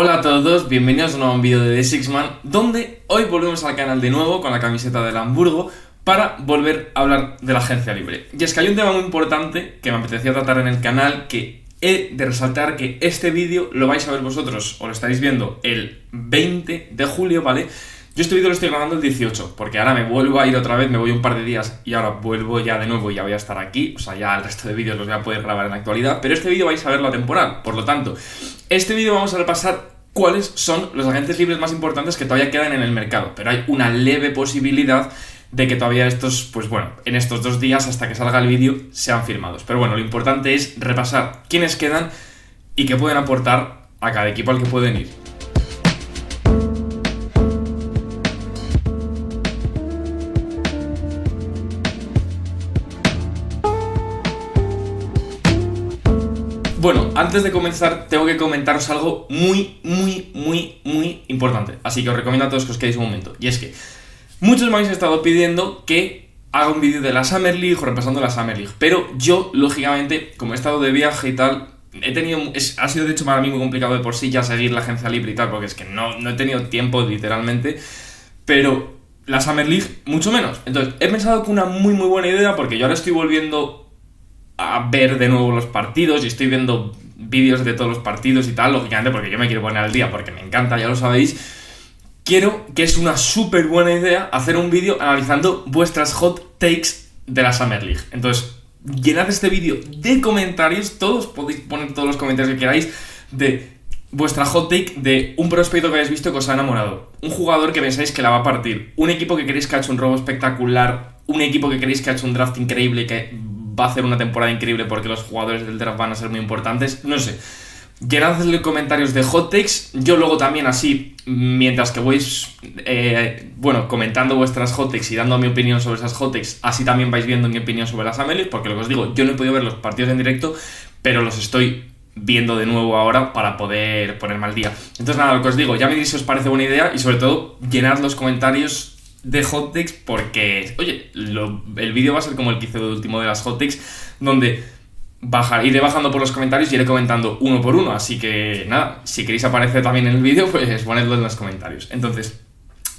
Hola a todos, bienvenidos a un nuevo vídeo de The Six Man, donde hoy volvemos al canal de nuevo con la camiseta del Hamburgo para volver a hablar de la agencia libre. Y es que hay un tema muy importante que me apetecía tratar en el canal, que he de resaltar que este vídeo lo vais a ver vosotros, o lo estaréis viendo el 20 de julio, ¿vale? Yo este vídeo lo estoy grabando el 18, porque ahora me vuelvo a ir otra vez, me voy un par de días y ahora vuelvo ya de nuevo y ya voy a estar aquí. O sea, ya el resto de vídeos los voy a poder grabar en la actualidad, pero este vídeo vais a verlo atemporal. Por lo tanto, este vídeo vamos a repasar cuáles son los agentes libres más importantes que todavía quedan en el mercado. Pero hay una leve posibilidad de que todavía estos, pues bueno, en estos 2 días hasta que salga el vídeo sean firmados. Pero bueno, lo importante es repasar quiénes quedan y qué pueden aportar a cada equipo al que pueden ir. Bueno, antes de comenzar tengo que comentaros algo muy importante. Así que os recomiendo a todos que os quedéis un momento. Y es que muchos me habéis estado pidiendo que haga un vídeo de la Summer League o repasando la Summer League. Pero yo, lógicamente, como he estado de viaje y tal, ha sido de hecho para mí muy complicado de por sí ya seguir la agencia libre y tal, porque es que no he tenido tiempo literalmente. Pero la Summer League, mucho menos. Entonces, he pensado que una muy buena idea, porque yo ahora estoy volviendo a ver de nuevo los partidos y estoy viendo vídeos de todos los partidos y tal, lógicamente porque yo me quiero poner al día porque me encanta, ya lo sabéis. Quiero, que es una súper buena idea, hacer un vídeo analizando vuestras hot takes de la Summer League. Entonces, llenad este vídeo de comentarios, todos podéis poner todos los comentarios que queráis de vuestra hot take de un prospecto que hayáis visto que os ha enamorado, un jugador que pensáis que la va a partir, un equipo que queréis que ha hecho un robo espectacular, un equipo que queréis que ha hecho un draft increíble, que va a hacer una temporada increíble porque los jugadores del draft van a ser muy importantes, no sé. Llenadle comentarios de hot takes. Yo luego también así, mientras que vais comentando vuestras hot takes y dando mi opinión sobre esas hot takes, así también vais viendo mi opinión sobre las Summer League, porque lo que os digo, yo no he podido ver los partidos en directo, pero los estoy viendo de nuevo ahora para poder ponerme al día. Entonces nada, lo que os digo, ya me diréis si os parece buena idea y sobre todo llenad los comentarios de hot takes porque, oye, el vídeo va a ser como el que hice de último de las hot takes, donde iré bajando por los comentarios y iré comentando uno por uno, así que nada, si queréis aparecer también en el vídeo, pues ponedlo en los comentarios. Entonces,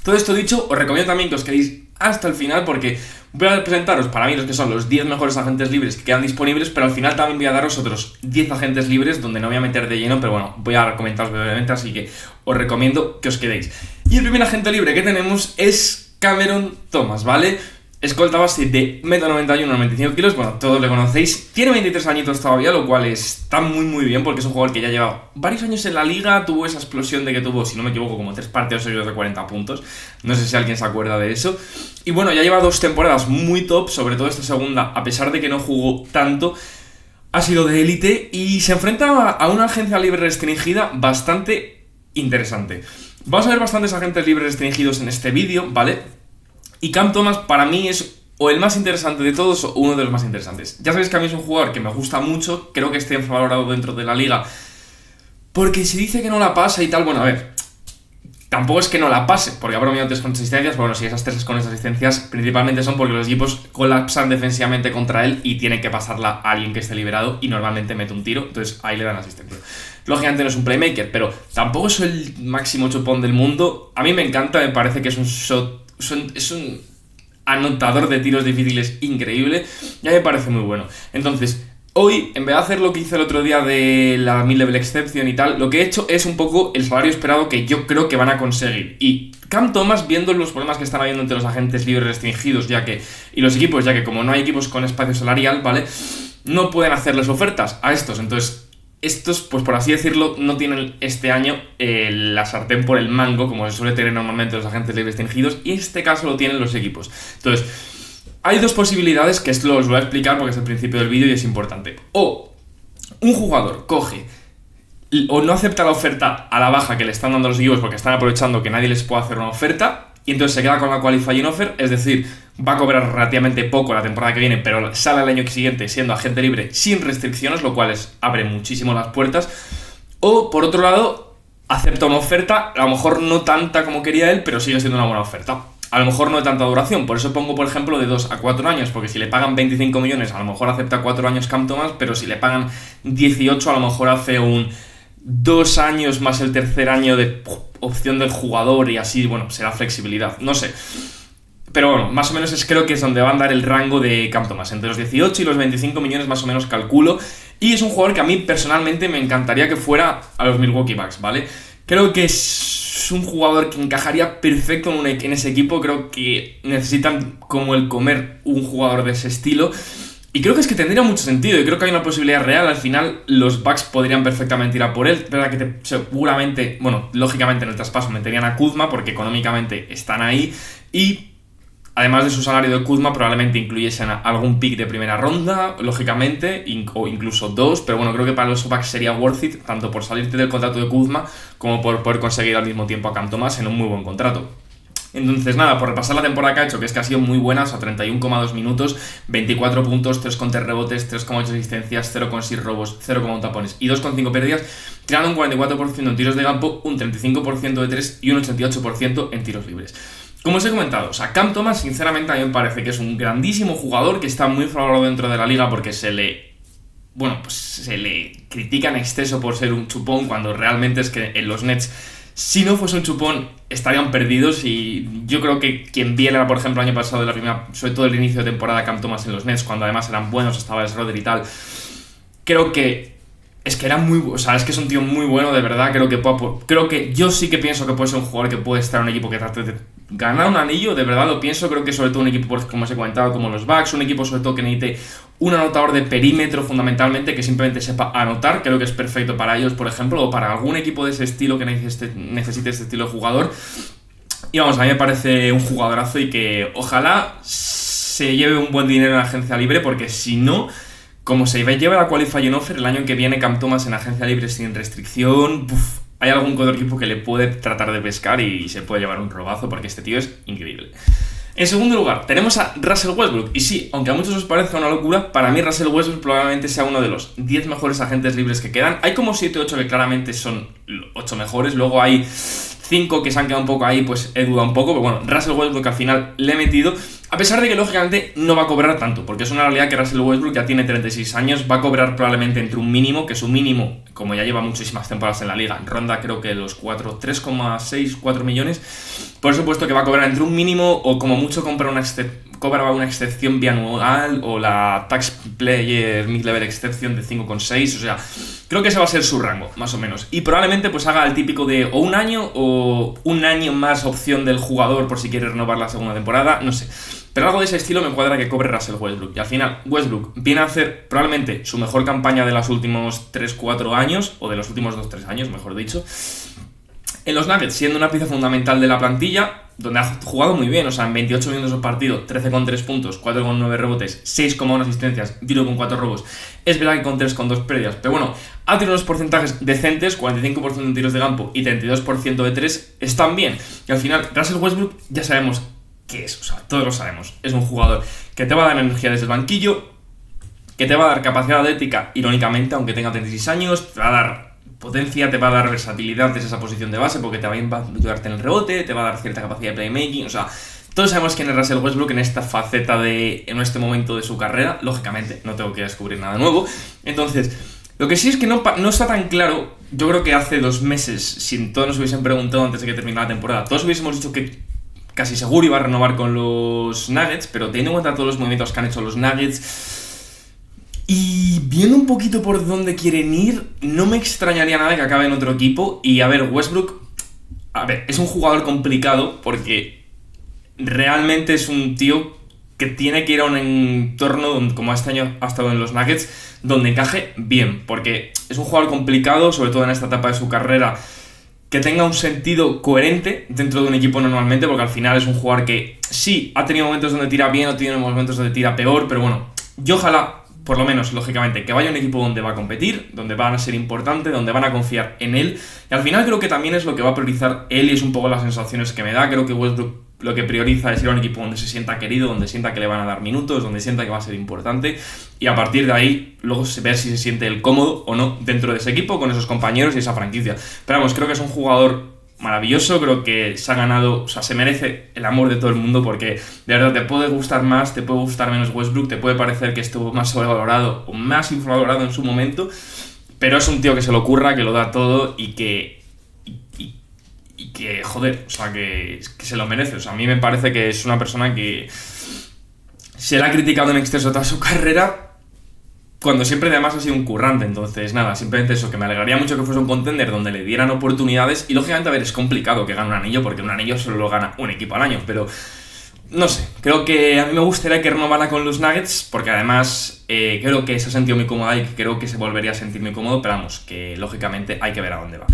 todo esto dicho, os recomiendo también que os quedéis hasta el final porque voy a presentaros para mí los que son los 10 mejores agentes libres que quedan disponibles, pero al final también voy a daros otros 10 agentes libres donde no voy a meter de lleno, pero bueno, voy a comentaros brevemente, así que os recomiendo que os quedéis. Y el primer agente libre que tenemos es Cameron Thomas, ¿vale? Escolta base de 1,91 m, 95 kilos, bueno, todos le conocéis. Tiene 23 añitos todavía, lo cual está muy bien porque es un jugador que ya lleva varios años en la liga. Tuvo esa explosión de que tuvo, si no me equivoco, como 3 partidos seguidos de 40 puntos. No sé si alguien se acuerda de eso. Y bueno, ya lleva 2 temporadas muy top, sobre todo esta segunda, a pesar de que no jugó tanto. Ha sido de élite y se enfrenta a una agencia libre restringida bastante interesante. Vamos a ver bastantes agentes libres restringidos en este vídeo, ¿vale? Y Cam Thomas para mí es o el más interesante de todos o uno de los más interesantes. Ya sabéis que a mí es un jugador que me gusta mucho, creo que esté infravalorado dentro de la liga, porque si dice que no la pasa y tal, bueno, a ver, tampoco es que no la pase, porque ha bromeado 3 consistencias, pero bueno, si esas 3 consistencias principalmente son porque los equipos colapsan defensivamente contra él y tienen que pasarla a alguien que esté liberado y normalmente mete un tiro, entonces ahí le dan asistencia. Lógicamente no es un playmaker, pero tampoco es el máximo chupón del mundo. A mí me encanta, me parece que es un anotador de tiros difíciles increíble. Ya me parece muy bueno. Entonces, hoy, en vez de hacer lo que hice el otro día de la mid-level exception y tal, lo que he hecho es un poco el salario esperado que yo creo que van a conseguir. Y Cam Thomas, viendo los problemas que están habiendo entre los agentes libres restringidos y los equipos, ya que como no hay equipos con espacio salarial, ¿vale? No pueden hacerles ofertas a estos. Entonces, estos, pues por así decirlo, no tienen este año la sartén por el mango, como se suele tener normalmente los agentes libres restringidos, y en este caso lo tienen los equipos. Entonces, hay 2 posibilidades que os voy a explicar porque es el principio del vídeo y es importante. O un jugador coge o no acepta la oferta a la baja que le están dando los equipos porque están aprovechando que nadie les puede hacer una oferta y entonces se queda con la qualifying offer, es decir, va a cobrar relativamente poco la temporada que viene, pero sale el año siguiente siendo agente libre sin restricciones, lo cual les abre muchísimo las puertas. O, por otro lado, acepta una oferta, a lo mejor no tanta como quería él, pero sigue siendo una buena oferta. A lo mejor no de tanta duración, por eso pongo, por ejemplo, de 2 a 4 años, porque si le pagan 25 millones, a lo mejor acepta 4 años Cam Thomas, pero si le pagan 18, a lo mejor hace un 2 años más el tercer año de opción del jugador y así, bueno, será flexibilidad, no sé. Pero bueno, más o menos creo que es donde va a andar el rango de Cam Thomas, entre los 18 y los 25 millones más o menos calculo. Y es un jugador que a mí personalmente me encantaría que fuera a los Milwaukee Bucks, ¿vale? Creo que es un jugador que encajaría perfecto en ese equipo. Creo que necesitan como el comer un jugador de ese estilo. Y creo que es que tendría mucho sentido. Y creo que hay una posibilidad real. Al final los Bucks podrían perfectamente ir a por él. Es verdad que seguramente, bueno, lógicamente en el traspaso meterían a Kuzma porque económicamente están ahí. Y además de su salario de Kuzma, probablemente incluyesen algún pick de primera ronda, lógicamente, o incluso 2, pero bueno, creo que para los Bucks sería worth it, tanto por salirte del contrato de Kuzma, como por poder conseguir al mismo tiempo a Cam Thomas en un muy buen contrato. Entonces nada, por repasar la temporada que ha hecho, que es que ha sido muy buena, o sea, 31,2 minutos, 24 puntos, 3,3 rebotes, 3,8 asistencias, 0,6 robos, 0,1 tapones y 2,5 pérdidas, tirando un 44% en tiros de campo, un 35% de 3 y un 88% en tiros libres. Como os he comentado, o sea, Cam Thomas sinceramente a mí me parece que es un grandísimo jugador que está muy valorado dentro de la liga porque se le critica en exceso por ser un chupón cuando realmente es que en los Nets, si no fuese un chupón, estarían perdidos. Y yo creo que quien viera, por ejemplo, el año pasado, sobre todo el inicio de temporada, Cam Thomas en los Nets, cuando además eran buenos, estaba Schroeder y tal, creo que es que era o sea, es que es un tío muy bueno, de verdad. Creo que yo sí que pienso que puede ser un jugador que puede estar en un equipo que trate de ganar un anillo, de verdad lo pienso. Creo que sobre todo un equipo, como os he comentado, como los Bucks, un equipo sobre todo que necesite un anotador de perímetro fundamentalmente, que simplemente sepa anotar, creo que es perfecto para ellos, por ejemplo, o para algún equipo de ese estilo que necesite este estilo de jugador. Y vamos, a mí me parece un jugadorazo y que ojalá se lleve un buen dinero en la agencia libre, porque si no, como se lleva la qualifying offer el año que viene Cam Thomas en agencia libre sin restricción, hay algún otro equipo que le puede tratar de pescar y se puede llevar un robazo, porque este tío es increíble. En segundo lugar, tenemos a Russell Westbrook. Y sí, aunque a muchos os parezca una locura, para mí Russell Westbrook probablemente sea uno de los 10 mejores agentes libres que quedan. Hay como 7 o 8 que claramente son 8 mejores. Luego hay 5 que se han quedado un poco ahí, pues he dudado un poco. Pero bueno, Russell Westbrook al final le he metido. A pesar de que lógicamente no va a cobrar tanto, porque es una realidad que Russell Westbrook ya tiene 36 años, va a cobrar probablemente entre un mínimo, que su mínimo, como ya lleva muchísimas temporadas en la liga, ronda creo que los 3,6, 4 millones. Por supuesto que va a cobrar entre un mínimo o como mucho cobra una excepción bianual o la Tax Player Mid-Level Exception de 5,6, o sea, creo que ese va a ser su rango, más o menos. Y probablemente pues haga el típico de o un año más opción del jugador por si quiere renovar la segunda temporada, no sé. Pero algo de ese estilo me cuadra que cobre Russell Westbrook. Y al final, Westbrook viene a hacer probablemente su mejor campaña de los últimos 3-4 años, o de los últimos 2-3 años, mejor dicho, en los Nuggets, siendo una pieza fundamental de la plantilla, donde ha jugado muy bien, o sea, en 28 minutos de partido, 13,3 puntos, 4,9 rebotes, 6,1 asistencias, 0,4 robos. Es verdad que con 3,2 pérdidas, pero bueno, ha tenido unos porcentajes decentes, 45% en tiros de campo y 32% de 3, están bien. Y al final, Russell Westbrook ya sabemos qué es, o sea, todos lo sabemos. Es un jugador que te va a dar energía desde el banquillo, que te va a dar capacidad atlética, irónicamente, aunque tenga 36 años, te va a dar potencia, te va a dar versatilidad desde esa posición de base, porque te va a ayudarte en el rebote, te va a dar cierta capacidad de playmaking, o sea, todos sabemos quién es Russell Westbrook en esta faceta en este momento de su carrera. Lógicamente, no tengo que descubrir nada nuevo. Entonces, lo que sí es que no está tan claro. Yo creo que hace 2 meses, si todos nos hubiesen preguntado antes de que terminara la temporada, todos hubiésemos dicho que casi seguro iba a renovar con los Nuggets, pero teniendo en cuenta todos los movimientos que han hecho los Nuggets y viendo un poquito por dónde quieren ir, no me extrañaría nada que acabe en otro equipo. Y a ver, Westbrook, es un jugador complicado porque realmente es un tío que tiene que ir a un entorno donde, como este año ha estado en los Nuggets, donde encaje bien, porque es un jugador complicado, sobre todo en esta etapa de su carrera, que tenga un sentido coherente dentro de un equipo normalmente, porque al final es un jugador que sí ha tenido momentos donde tira bien o tiene momentos donde tira peor, pero bueno, yo ojalá, por lo menos, lógicamente, que vaya a un equipo donde va a competir, donde van a ser importante, donde van a confiar en él, y al final creo que también es lo que va a priorizar él, y es un poco las sensaciones que me da. Creo que Westbrook lo que prioriza es ir a un equipo donde se sienta querido, donde sienta que le van a dar minutos, donde sienta que va a ser importante, y a partir de ahí luego ver si se siente él cómodo o no dentro de ese equipo, con esos compañeros y esa franquicia. Pero vamos, creo que es un jugador maravilloso, creo que se ha ganado, o sea, se merece el amor de todo el mundo, porque de verdad te puede gustar más, te puede gustar menos Westbrook, te puede parecer que estuvo más sobrevalorado o más infravalorado en su momento, pero es un tío que se lo ocurra, que lo da todo y que, joder, o sea, que se lo merece. O sea, a mí me parece que es una persona que se le ha criticado en exceso toda su carrera, cuando siempre además ha sido un currante. Entonces nada, simplemente eso, que me alegraría mucho que fuese un contender donde le dieran oportunidades. Y lógicamente, a ver, es complicado que gane un anillo, porque un anillo solo lo gana un equipo al año, pero no sé, creo que a mí me gustaría que renovara con los Nuggets, porque además creo que se ha sentido muy cómoda y creo que se volvería a sentir muy cómodo, pero vamos, que lógicamente hay que ver a dónde va.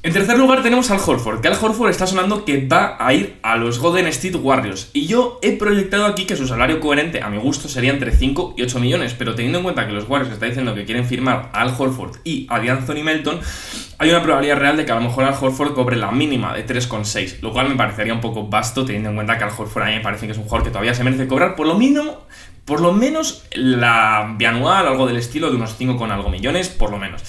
En tercer lugar tenemos al Horford, que Al Horford está sonando que va a ir a los Golden State Warriors, y yo he proyectado aquí que su salario coherente a mi gusto sería entre 5 y 8 millones, pero teniendo en cuenta que los Warriors están diciendo que quieren firmar a Al Horford y a D'Anthony Melton, hay una probabilidad real de que a lo mejor Al Horford cobre la mínima de 3,6, lo cual me parecería un poco vasto, teniendo en cuenta que Al Horford a mí me parece que es un jugador que todavía se merece cobrar por lo menos la bianual, algo del estilo de unos 5 con algo millones, por lo menos.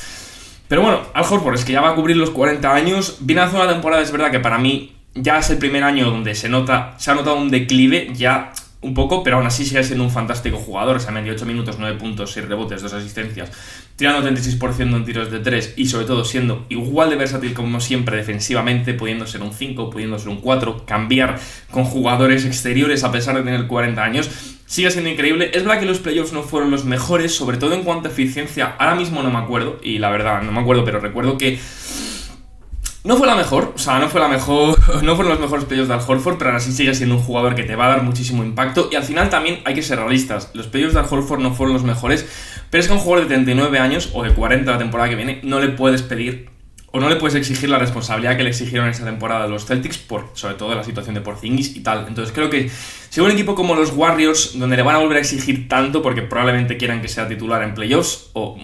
Pero bueno, Al Horford es que ya va a cubrir los 40 años, viene a hacer una temporada, es verdad que para mí ya es el primer año donde se ha notado un declive, ya un poco, pero aún así sigue siendo un fantástico jugador. O sea, medio 8 minutos, 9 puntos, 6 rebotes, 2 asistencias, tirando 36% en tiros de 3 y sobre todo siendo igual de versátil como siempre defensivamente, pudiendo ser un 5, pudiendo ser un 4, cambiar con jugadores exteriores a pesar de tener 40 años. Sigue siendo increíble. Es verdad que los playoffs no fueron los mejores, sobre todo en cuanto a eficiencia. Ahora mismo no me acuerdo, y la verdad no me acuerdo, pero recuerdo que no fue la mejor, o sea, no fueron los mejores playoffs de Al Horford, pero aún así sigue siendo un jugador que te va a dar muchísimo impacto. Y al final también hay que ser realistas. Los playoffs de Al Horford no fueron los mejores, pero es que a un jugador de 39 años o de 40 la temporada que viene no le puedes pedir o no le puedes exigir la responsabilidad que le exigieron en esa temporada de los Celtics, por sobre todo la situación de Porzingis y tal. Entonces creo que si un equipo como los Warriors, donde le van a volver a exigir tanto porque probablemente quieran que sea titular en playoffs o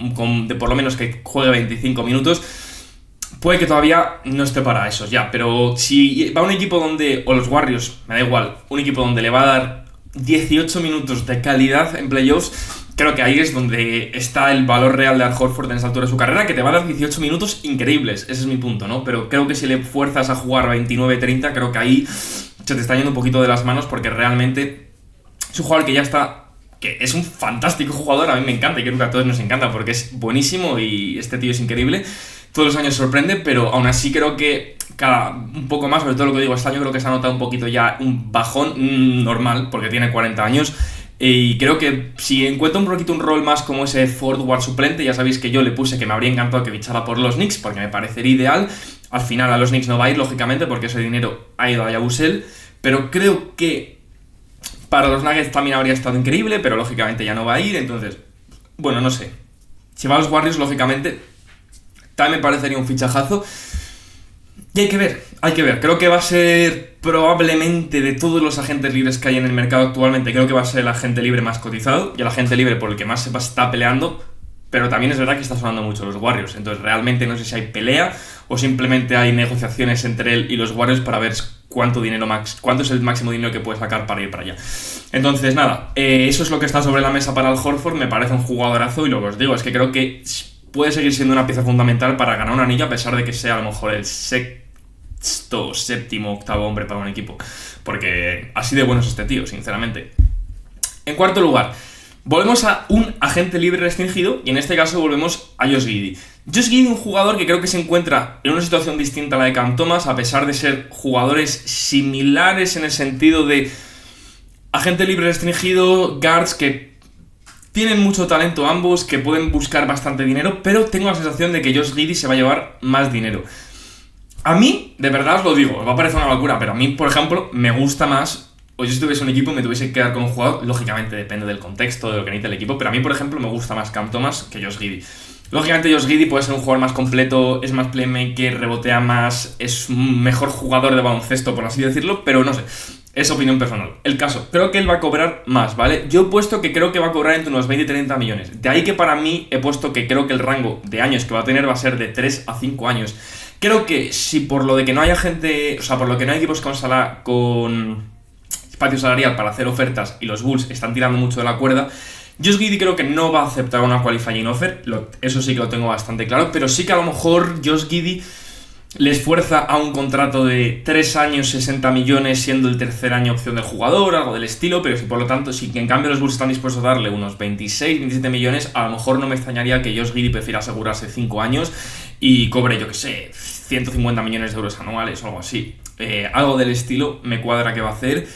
por lo menos que juegue 25 minutos, puede que todavía no esté para esos ya. Pero si va un equipo donde, o los Warriors, me da igual, un equipo donde le va a dar 18 minutos de calidad en playoffs, creo que ahí es donde está el valor real de Al Horford en esa altura de su carrera, que te va a dar 18 minutos increíbles. Ese es mi punto, ¿no? Pero creo que si le fuerzas a jugar 29-30, creo que ahí se te está yendo un poquito de las manos, porque realmente es un jugador que ya está, que es un fantástico jugador. A mí me encanta y creo que a todos nos encanta porque es buenísimo y este tío es increíble. Todos los años sorprende, pero aún así creo que un poco más, sobre todo lo que digo, este año creo que se ha notado un poquito ya un bajón normal, porque tiene 40 años. Y creo que si encuentra un poquito un rol más como ese forward suplente, ya sabéis que yo le puse que me habría encantado que fichara por los Knicks, porque me parecería ideal. Al final a los Knicks no va a ir, lógicamente, porque ese dinero ha ido a Yabusel, pero creo que para los Nuggets también habría estado increíble, pero lógicamente ya no va a ir. Entonces, bueno, no sé. Si va a los Warriors, lógicamente también me parecería un fichajazo. Y hay que ver. Creo que va a ser probablemente de todos los agentes libres que hay en el mercado actualmente, creo que va a ser el agente libre más cotizado y el agente libre por el que más se está peleando. Pero también es verdad que está sonando mucho los Warriors. Entonces realmente no sé si hay pelea o simplemente hay negociaciones entre él y los Warriors para ver cuánto es el máximo dinero que puede sacar para ir para allá. Entonces nada, eso es lo que está sobre la mesa para Al Horford. Me parece un jugadorazo y lo que os digo es que creo que puede seguir siendo una pieza fundamental para ganar un anillo, a pesar de que sea a lo mejor el sexto, séptimo, octavo hombre para un equipo, porque así de bueno es este tío, sinceramente. En cuarto lugar, volvemos a un agente libre restringido, y en este caso volvemos a Josh Giddey. Josh Giddey, un jugador que creo que se encuentra en una situación distinta a la de Cam Thomas, a pesar de ser jugadores similares en el sentido de agente libre restringido, guards que tienen mucho talento ambos, que pueden buscar bastante dinero, pero tengo la sensación de que Josh Giddey se va a llevar más dinero. A mí, de verdad os lo digo, os va a parecer una locura, pero a mí, por ejemplo, me gusta más, o yo si tuviese un equipo me tuviese que quedar con un jugador, lógicamente depende del contexto, de lo que necesita el equipo, pero a mí, por ejemplo, me gusta más Cam Thomas que Josh Giddey. Lógicamente Josh Giddey puede ser un jugador más completo, es más playmaker, rebotea más, es un mejor jugador de baloncesto, por así decirlo, pero no sé, es opinión personal. El caso, creo que él va a cobrar más, ¿vale? Yo he puesto que creo que va a cobrar entre unos 20 y 30 millones. De ahí que para mí he puesto que creo que el rango de años que va a tener va a ser de 3 a 5 años. Creo que si por lo de que no haya gente, o sea, por lo que no hay equipos con espacio salarial para hacer ofertas y los Bulls están tirando mucho de la cuerda, Josh Giddey creo que no va a aceptar una qualifying offer, eso sí que lo tengo bastante claro, pero sí que a lo mejor Josh Giddey les fuerza a un contrato de 3 años, 60 millones, siendo el tercer año opción del jugador, algo del estilo, pero si por lo tanto, si en cambio los Bulls están dispuestos a darle unos 26, 27 millones, a lo mejor no me extrañaría que Josh Giddey prefiera asegurarse 5 años y cobre, yo que sé, 150 millones de euros anuales o algo así. Algo del estilo me cuadra que va a hacer,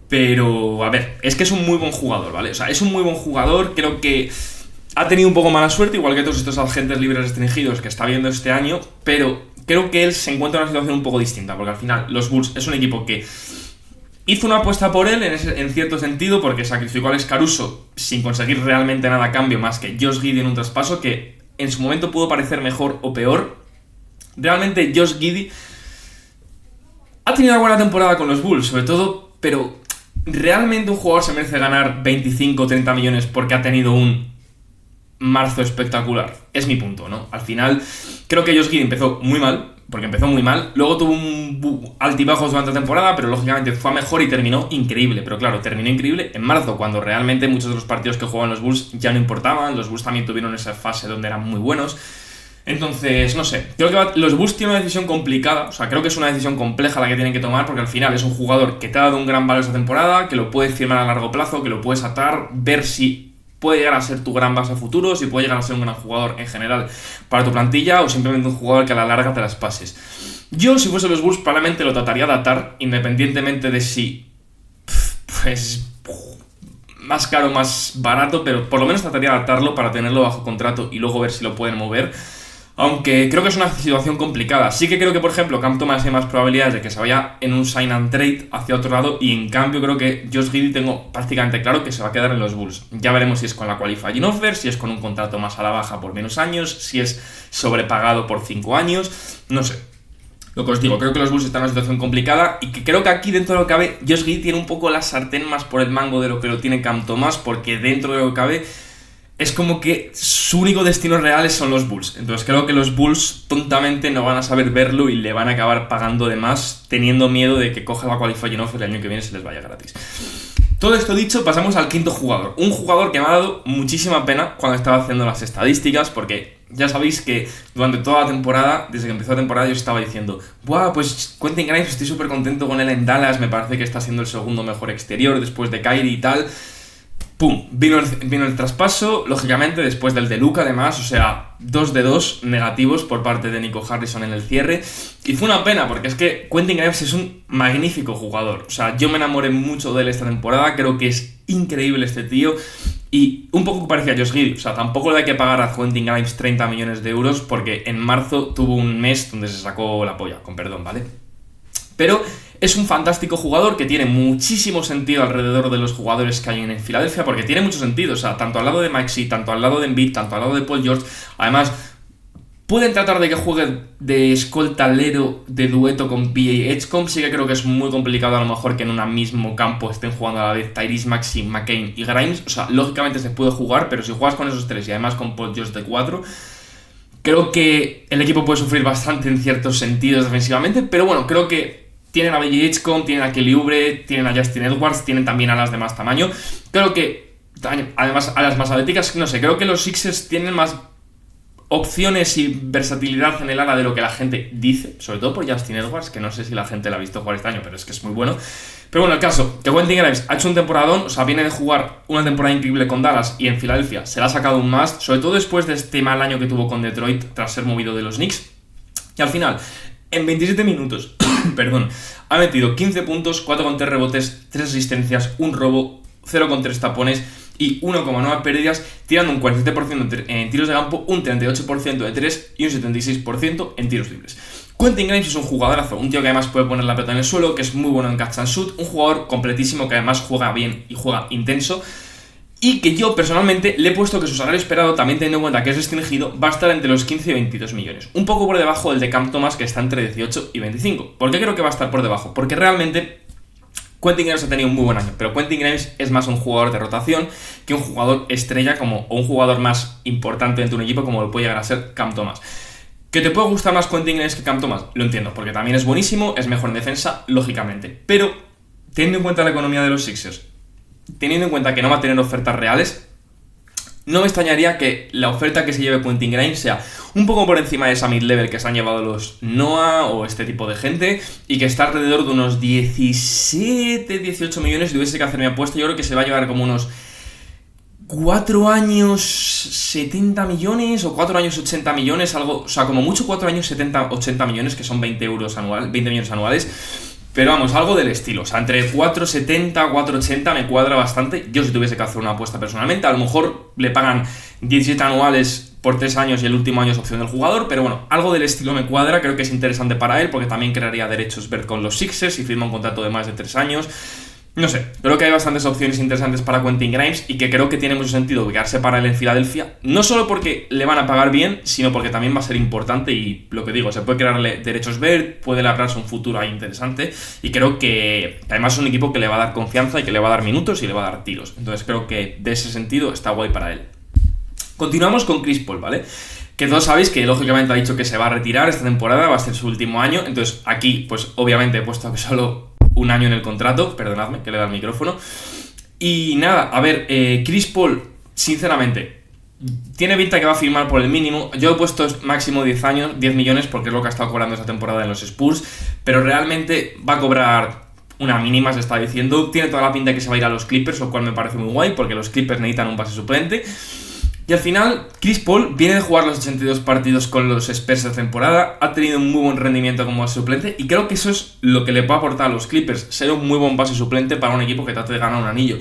pero a ver, es que es un muy buen jugador, ¿vale? O sea, es un muy buen jugador, creo que ha tenido un poco mala suerte, igual que todos estos agentes libres restringidos que está viendo este año, pero creo que él se encuentra en una situación un poco distinta, porque al final los Bulls es un equipo que hizo una apuesta por él en cierto sentido, porque sacrificó a Alex Caruso sin conseguir realmente nada a cambio más que Josh Giddey en un traspaso que en su momento pudo parecer mejor o peor. Realmente Josh Giddey ha tenido una buena temporada con los Bulls, sobre todo, pero ¿realmente un jugador se merece ganar 25 o 30 millones porque ha tenido un marzo espectacular? Es mi punto, ¿no? Al final, creo que Josh Giddey empezó muy mal, porque empezó muy mal, luego tuvo un altibajos durante la temporada, pero lógicamente fue a mejor y terminó increíble, pero claro, terminó increíble en marzo, cuando realmente muchos de los partidos que jugaban los Bulls ya no importaban, los Bulls también tuvieron esa fase donde eran muy buenos. Entonces, no sé, creo que los Bulls tienen una decisión complicada, o sea, creo que es una decisión compleja la que tienen que tomar, porque al final es un jugador que te ha dado un gran valor esta temporada, que lo puedes firmar a largo plazo, que lo puedes atar, ver si puede llegar a ser tu gran base a futuro, si puede llegar a ser un gran jugador en general para tu plantilla, o simplemente un jugador que a la larga te las pases. Yo, si fuese los Bulls, probablemente lo trataría de atar, independientemente de si pues más caro o más barato, pero por lo menos trataría de atarlo para tenerlo bajo contrato y luego ver si lo pueden mover. Aunque creo que es una situación complicada. Sí que creo que, por ejemplo, Cam Thomas hay más probabilidades de que se vaya en un sign and trade hacia otro lado, y en cambio creo que Josh Giddey tengo prácticamente claro que se va a quedar en los Bulls. Ya veremos si es con la qualifying offer, si es con un contrato más a la baja por menos años, si es sobrepagado por 5 años, no sé. Lo que os digo, creo que los Bulls están en una situación complicada y que creo que aquí dentro de lo que cabe Josh Giddey tiene un poco la sartén más por el mango de lo que lo tiene Cam Thomas, porque dentro de lo que cabe es como que su único destino real son los Bulls. Entonces creo que los Bulls tontamente no van a saber verlo y le van a acabar pagando de más, teniendo miedo de que coja la qualifying offer el año que viene se les vaya gratis. Todo esto dicho, pasamos al quinto jugador. Un jugador que me ha dado muchísima pena cuando estaba haciendo las estadísticas, porque ya sabéis que durante toda la temporada, desde que empezó la temporada, yo estaba diciendo: ¡buah, pues Quentin Grimes, estoy súper contento con él en Dallas, me parece que está siendo el segundo mejor exterior después de Kyrie y tal! ¡Pum! Vino el traspaso, lógicamente, después del de Luka, además, o sea, 2 de 2 negativos por parte de Nico Harrison en el cierre. Y fue una pena, porque es que Quentin Grimes es un magnífico jugador. O sea, yo me enamoré mucho de él esta temporada, creo que es increíble este tío. Y un poco parecía a Josh Giddey, o sea, tampoco le hay que pagar a Quentin Grimes 30 millones de euros, porque en marzo tuvo un mes donde se sacó la polla, con perdón, ¿vale? Pero es un fantástico jugador que tiene muchísimo sentido alrededor de los jugadores que hay en Filadelfia, porque tiene mucho sentido, o sea, tanto al lado de Maxey, tanto al lado de Embiid, tanto al lado de Paul George. Además, pueden tratar de que juegue de escoltalero de dueto con PJ Edgecombe. Sí que creo que es muy complicado a lo mejor que en un mismo campo estén jugando a la vez Tyrese Maxey, McCain y Grimes. O sea, lógicamente se puede jugar, pero si juegas con esos tres y además con Paul George de 4, creo que el equipo puede sufrir bastante en ciertos sentidos defensivamente. Pero bueno, creo que tienen a PJ Edgecombe, tienen a Kelly Oubre, tienen a Justin Edwards, tienen también alas de más tamaño. Creo que, además, alas más atléticas, no sé, creo que los Sixers tienen más opciones y versatilidad en el ala de lo que la gente dice, sobre todo por Justin Edwards, que no sé si la gente la ha visto jugar este año, pero es que es muy bueno. Pero bueno, el caso, que Quentin Grimes ha hecho un temporadón, o sea, viene de jugar una temporada increíble con Dallas y en Filadelfia se la ha sacado un must, sobre todo después de este mal año que tuvo con Detroit tras ser movido de los Knicks. Y al final, en 27 minutos, perdón, ha metido 15 puntos, 4,3 rebotes, 3 asistencias, un robo, 0,3 tapones y 1,9 pérdidas, tirando un 47% en tiros de campo, un 38% de 3 y un 76% en tiros libres. Quentin Grimes es un jugadorazo, un tío que además puede poner la pelota en el suelo, que es muy bueno en catch and shoot, un jugador completísimo que además juega bien y juega intenso, y que yo personalmente le he puesto que su salario esperado, también teniendo en cuenta que es restringido, va a estar entre los 15 y 22 millones. Un poco por debajo del de Cam Thomas, que está entre 18 y 25. ¿Por qué creo que va a estar por debajo? Porque realmente Quentin Grimes ha tenido un muy buen año, pero Quentin Grimes es más un jugador de rotación que un jugador estrella o un jugador más importante dentro de un equipo como lo puede llegar a ser Cam Thomas. ¿Que te puede gustar más Quentin Grimes que Cam Thomas? Lo entiendo, porque también es buenísimo, es mejor en defensa, lógicamente. Pero, teniendo en cuenta la economía de los Sixers, teniendo en cuenta que no va a tener ofertas reales, no me extrañaría que la oferta que se lleve Quentin Grimes sea un poco por encima de esa mid-level que se han llevado los Noah o este tipo de gente, y que está alrededor de unos 17-18 millones. Si tuviese que hacer mi apuesta, yo creo que se va a llevar como unos 4 años 70 millones o 4 años 80 millones, algo, o sea, como mucho 4 años 70-80 millones, que son 20 millones anuales. Pero vamos, algo del estilo, o sea, entre 4,70, 4,80 me cuadra bastante. Yo si tuviese que hacer una apuesta personalmente, a lo mejor le pagan 17 anuales por 3 años y el último año es opción del jugador, pero bueno, algo del estilo me cuadra, creo que es interesante para él, porque también crearía derechos ver con los Sixers y firma un contrato de más de 3 años. No sé, creo que hay bastantes opciones interesantes para Quentin Grimes y que creo que tiene mucho sentido quedarse para él en Filadelfia, no solo porque le van a pagar bien, sino porque también va a ser importante y lo que digo, se puede crearle derechos ver, puede labrarse un futuro ahí interesante y creo que además es un equipo que le va a dar confianza y que le va a dar minutos y le va a dar tiros, entonces creo que de ese sentido está guay para él. Continuamos con Chris Paul, ¿vale? Que todos sabéis que lógicamente ha dicho que se va a retirar esta temporada, va a ser su último año, entonces aquí pues obviamente he puesto que solo un año en el contrato, perdonadme que le da el micrófono. Y nada, a ver, Chris Paul, sinceramente, tiene pinta que va a firmar por el mínimo. Yo he puesto máximo 10 años, 10 millones, porque es lo que ha estado cobrando esta temporada en los Spurs, pero realmente va a cobrar una mínima, se está diciendo. Tiene toda la pinta que se va a ir a los Clippers, lo cual me parece muy guay, porque los Clippers necesitan un base suplente. Y al final, Chris Paul viene de jugar los 82 partidos con los Spurs de temporada, ha tenido un muy buen rendimiento como base suplente y creo que eso es lo que le puede aportar a los Clippers, ser un muy buen base suplente para un equipo que trate de ganar un anillo.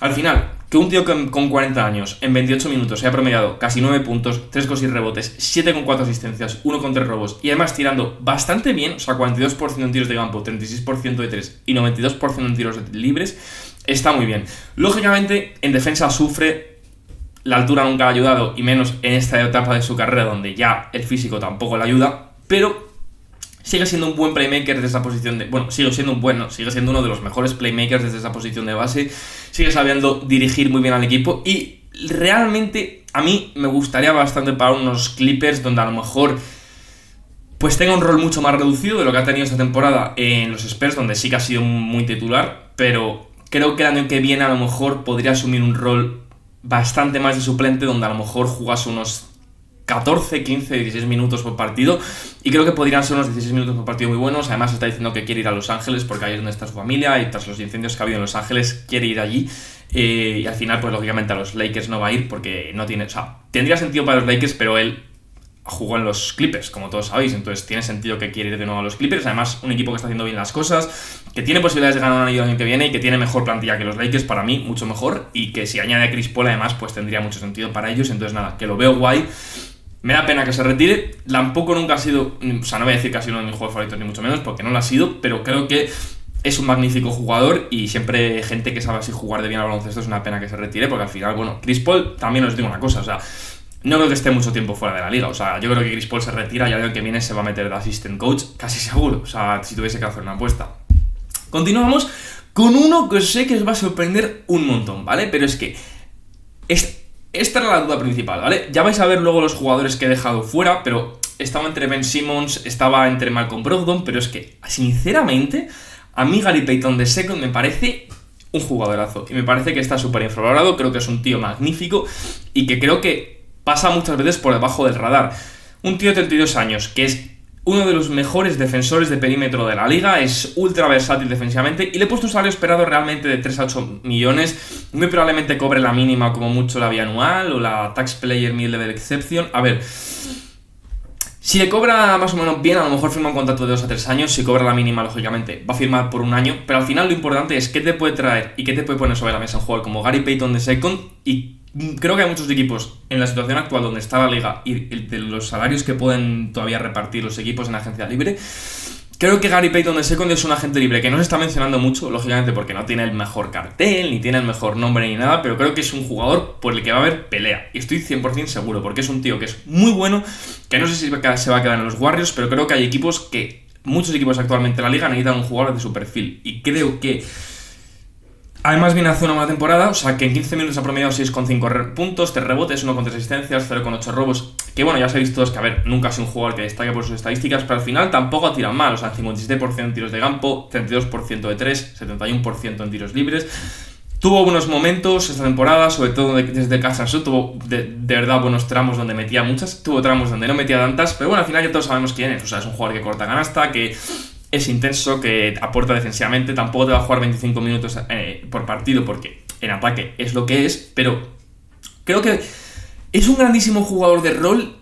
Al final, que un tío con 40 años, en 28 minutos, se ha promediado casi 9 puntos, 3,6 rebotes, 7,4 asistencias, 1,3 robos y además tirando bastante bien, o sea, 42% en tiros de campo, 36% de 3 y 92% en tiros libres, está muy bien. Lógicamente, en defensa sufre. La altura nunca le ha ayudado, y menos en esta etapa de su carrera donde ya el físico tampoco le ayuda, pero sigue siendo un buen playmaker desde esa posición de... Bueno, sigue siendo uno de los mejores playmakers desde esa posición de base, sigue sabiendo dirigir muy bien al equipo y realmente a mí me gustaría bastante para unos Clippers donde a lo mejor pues tenga un rol mucho más reducido de lo que ha tenido esta temporada en los Spurs, donde sí que ha sido muy titular, pero creo que el año que viene a lo mejor podría asumir un rol bastante más de suplente, donde a lo mejor jugase unos 14, 15, 16 minutos por partido, y creo que podrían ser unos 16 minutos por partido muy buenos. Además está diciendo que quiere ir a Los Ángeles porque ahí es donde está su familia y tras los incendios que ha habido en Los Ángeles quiere ir allí, y al final pues lógicamente a los Lakers no va a ir porque no tiene, o sea, tendría sentido para los Lakers, pero él jugó en los Clippers, como todos sabéis, entonces tiene sentido que quiere ir de nuevo a los Clippers. Además, un equipo que está haciendo bien las cosas, que tiene posibilidades de ganar un anillo el año que viene y que tiene mejor plantilla que los Lakers, para mí, mucho mejor, y que si añade a Chris Paul, además, pues tendría mucho sentido para ellos. Entonces, nada, que lo veo guay. Me da pena que se retire. Tampoco nunca ha sido, o sea, no voy a decir que ha sido uno de mis juegos favoritos, ni mucho menos, porque no lo ha sido, pero creo que es un magnífico jugador y siempre gente que sabe así jugar de bien al baloncesto es una pena que se retire, porque al final, bueno, Chris Paul, también os digo una cosa, o sea, no creo que esté mucho tiempo fuera de la liga, o sea, yo creo que Chris Paul se retira y el año que viene se va a meter de assistant coach, casi seguro, o sea, si tuviese que hacer una apuesta. Continuamos con uno que sé que os va a sorprender un montón, ¿vale? Pero es que esta era la duda principal, ¿vale? Ya vais a ver luego los jugadores que he dejado fuera, pero estaba entre Ben Simmons, estaba entre Malcolm Brogdon, pero es que, sinceramente, a mí Gary Payton II me parece un jugadorazo y me parece que está súper infravalorado, creo que es un tío magnífico y que creo que pasa muchas veces por debajo del radar. Un tío de 32 años, que es uno de los mejores defensores de perímetro de la liga, es ultra versátil defensivamente y le he puesto un salario esperado realmente de 3 a 8 millones. Muy probablemente cobre la mínima como mucho la bianual o la Tax Player Mid-Level Exception. A ver, si le cobra más o menos bien, a lo mejor firma un contrato de 2 a 3 años. Si cobra la mínima, lógicamente, va a firmar por un año. Pero al final lo importante es qué te puede traer y qué te puede poner sobre la mesa un jugador como Gary Payton II. Y creo que hay muchos equipos en la situación actual donde está la liga y de los salarios que pueden todavía repartir los equipos en agencia libre. Creo que Gary Payton II es un agente libre que no se está mencionando mucho, lógicamente porque no tiene el mejor cartel, ni tiene el mejor nombre ni nada, pero creo que es un jugador por el que va a haber pelea. Y estoy 100% seguro, porque es un tío que es muy bueno, que no sé si se va a quedar en los Warriors, pero creo que hay equipos que, muchos equipos actualmente en la liga necesitan un jugador de su perfil. Y creo que además viene a hacer una buena temporada, o sea que en 15 minutos ha promediado 6,5 puntos, 3 rebotes, 1,3 asistencias, 0,8 robos, que bueno, ya sabéis todos que, a ver, nunca ha sido un jugador que destaque por sus estadísticas, pero al final tampoco ha tirado mal, o sea, 57% en tiros de campo, 32% de 3, 71% en tiros libres. Tuvo buenos momentos esta temporada, sobre todo desde Kansas. Tuvo de verdad buenos tramos donde metía muchas, tuvo tramos donde no metía tantas, pero bueno, al final ya todos sabemos quién es. O sea, es un jugador que corta canasta, que es intenso, que aporta defensivamente. Tampoco te va a jugar 25 minutos por partido porque en ataque es lo que es, pero creo que es un grandísimo jugador de rol